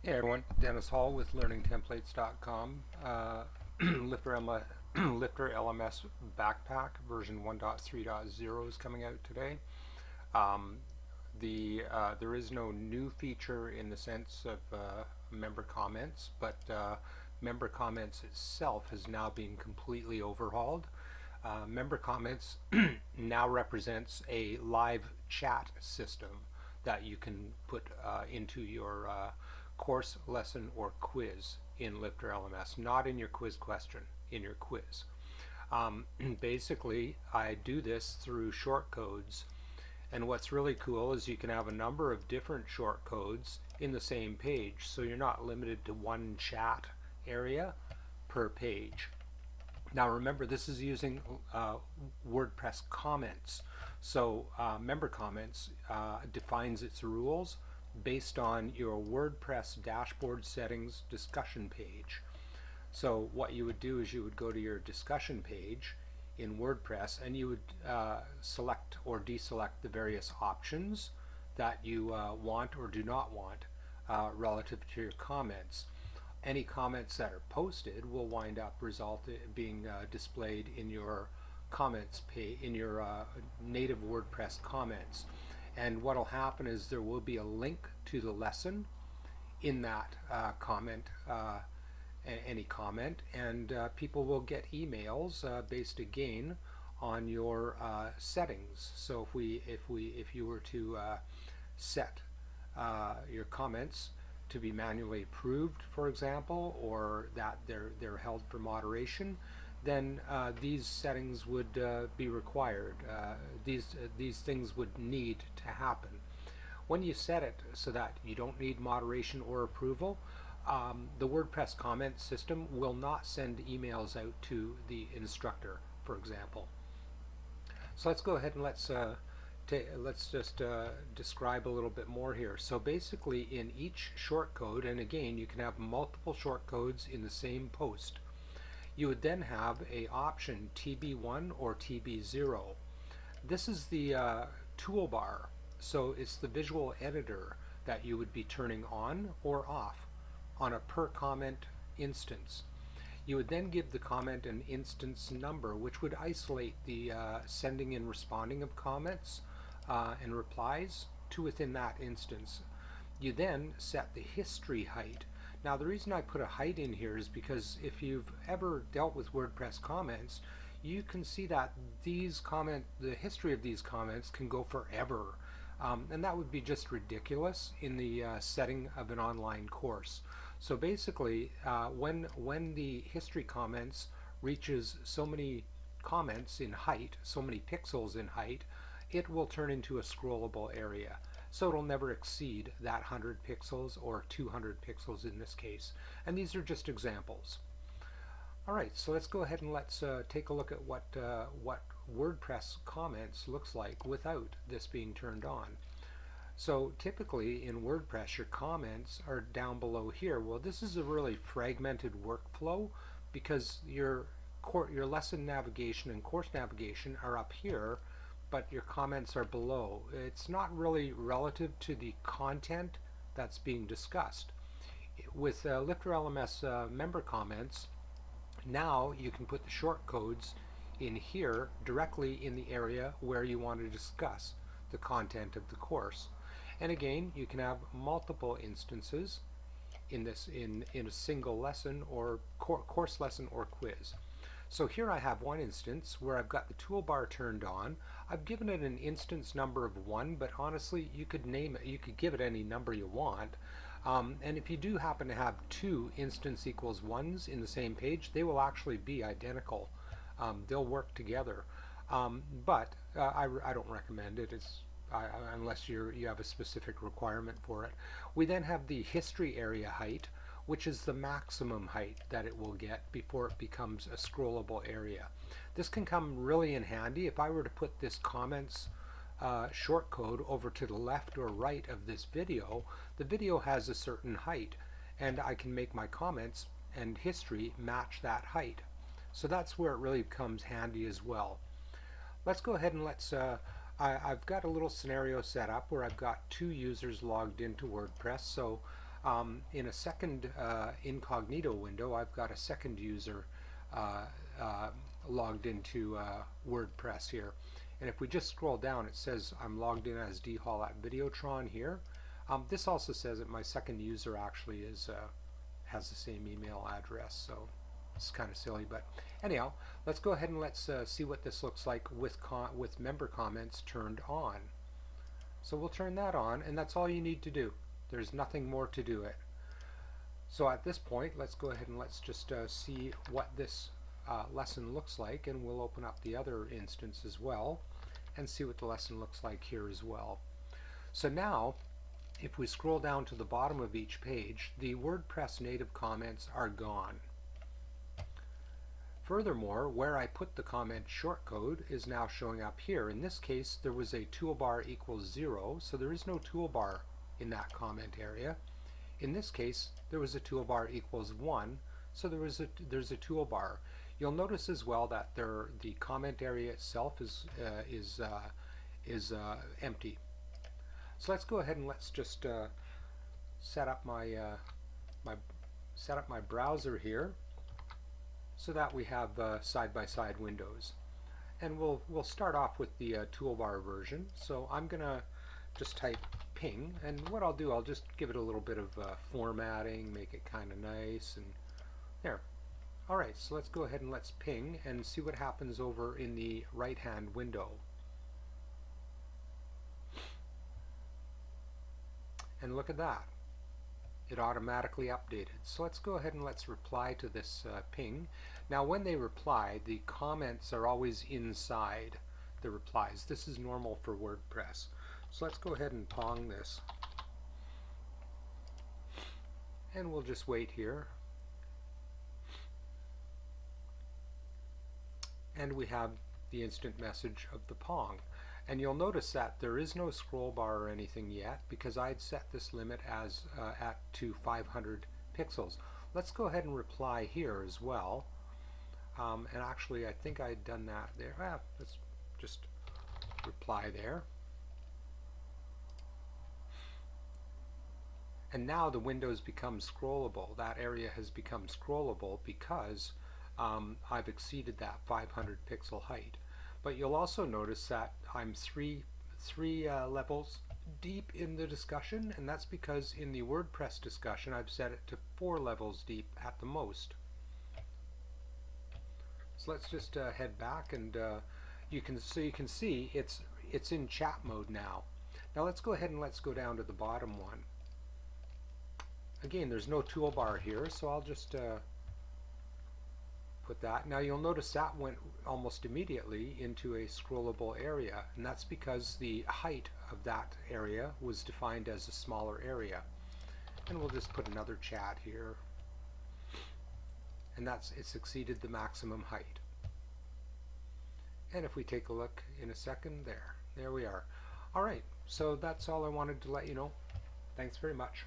Hey everyone, Dennis Hall with LearningTemplates.com. LifterLMS BackPack version 1.3.0 is coming out today. Um, there is no new feature in the sense of member comments, but member comments itself has now been completely overhauled. Member comments now represents a live chat system that you can put into your course, lesson, or quiz in LifterLMS, not in your quiz question, in your quiz. Basically, I do this through shortcodes, and what's really cool is you can have a number of different shortcodes in the same page, so you're not limited to one chat area per page. Now remember, this is using WordPress comments. So member comments defines its rules based on your WordPress dashboard settings discussion page. So what you would do is you would go to your discussion page in WordPress and you would select or deselect the various options that you want or do not want relative to your comments. Any comments that are posted will wind up being displayed in your comments page, in your native WordPress comments. And what will happen is there will be a link to the lesson in that any comment, and people will get emails based again on your settings. So if you were to set your comments to be manually approved, for example, or that they're held for moderation, then these settings would be required. These things would need to happen. When you set it so that you don't need moderation or approval, the WordPress comment system will not send emails out to the instructor, for example. So let's go ahead and let's just describe a little bit more here. So basically, in each shortcode, and again, you can have multiple shortcodes in the same post, you would then have a option TB1 or TB0. This is the toolbar, so it's the visual editor that you would be turning on or off on a per comment instance. You would then give the comment an instance number, which would isolate the sending and responding of comments and replies to within that instance. You then set the history height. Now the reason I put a height in here is because if you've ever dealt with WordPress comments, you can see that the history of these comments can go forever. And that would be just ridiculous in the setting of an online course. So basically, when the history comments reaches so many comments in height, so many pixels in height, it will turn into a scrollable area. So it'll never exceed that 100 pixels or 200 pixels in this case. And these are just examples. Alright, so let's go ahead and let's take a look at what WordPress comments looks like without this being turned on. So typically in WordPress your comments are down below here. Well, this is a really fragmented workflow because your lesson navigation and course navigation are up here, but your comments are below. It's not really relative to the content that's being discussed. With LifterLMS member comments, now you can put the shortcodes in here directly in the area where you want to discuss the content of the course. And again, you can have multiple instances in a single lesson or course lesson or quiz. So here I have one instance where I've got the toolbar turned on. I've given it an instance number of 1, but honestly you could name it, you could give it any number you want. And if you do happen to have 2 instance equals 1s in the same page, they will actually be identical. They'll work together. But I don't recommend it. Unless you have a specific requirement for it. We then have the history area height, which is the maximum height that it will get before it becomes a scrollable area. This can come really in handy if I were to put this comments shortcode over to the left or right of this video. The video has a certain height, and I can make my comments and history match that height. So that's where it really comes handy as well. Let's go ahead and let's I've got a little scenario set up where I've got 2 users logged into WordPress. So In a second incognito window, I've got a second user uh, uh, logged into WordPress here. And if we just scroll down, it says I'm logged in as dhall at Videotron here. This also says that my second user actually is has the same email address, so it's kind of silly. But anyhow, let's go ahead and let's see what this looks like with member comments turned on. So we'll turn that on, and that's all you need to do. There's nothing more to do it. So at this point, let's go ahead and let's just see what this lesson looks like, and we'll open up the other instance as well and see what the lesson looks like here as well. So now, if we scroll down to the bottom of each page, the WordPress native comments are gone. Furthermore, where I put the comment shortcode is now showing up here. In this case, there was a toolbar equals 0, so there is no toolbar in that comment area. In this case, there was a toolbar equals 1, so there's a toolbar. You'll notice as well that the comment area itself is empty. So let's go ahead and let's just set up my browser here, so that we have side-by-side windows. And we'll start off with the toolbar version. So I'm gonna just type ping, and what I'll do, I'll just give it a little bit of formatting, make it kind of nice, and there. Alright, so let's go ahead and let's ping and see what happens over in the right-hand window. And look at that. It automatically updated. So let's go ahead and let's reply to this ping. Now when they reply, the comments are always inside the replies. This is normal for WordPress. So let's go ahead and pong this. And we'll just wait here. And we have the instant message of the pong. And you'll notice that there is no scroll bar or anything yet, because I'd set this limit as to 500 pixels. Let's go ahead and reply here as well. And actually, I think I'd done that there. Let's just reply there. And now the windows become scrollable. That area has become scrollable because I've exceeded that 500 pixel height. But you'll also notice that I'm three levels deep in the discussion, and that's because in the WordPress discussion I've set it to 4 levels deep at the most. So let's just head back, and you can see it's in chat mode now. Now let's go ahead and let's go down to the bottom one. Again, there's no toolbar here, so I'll just put that. Now you'll notice that went almost immediately into a scrollable area, and that's because the height of that area was defined as a smaller area. And we'll just put another chat here, and it's exceeded the maximum height. And if we take a look in a second, there we are. Alright, so that's all I wanted to let you know. Thanks very much.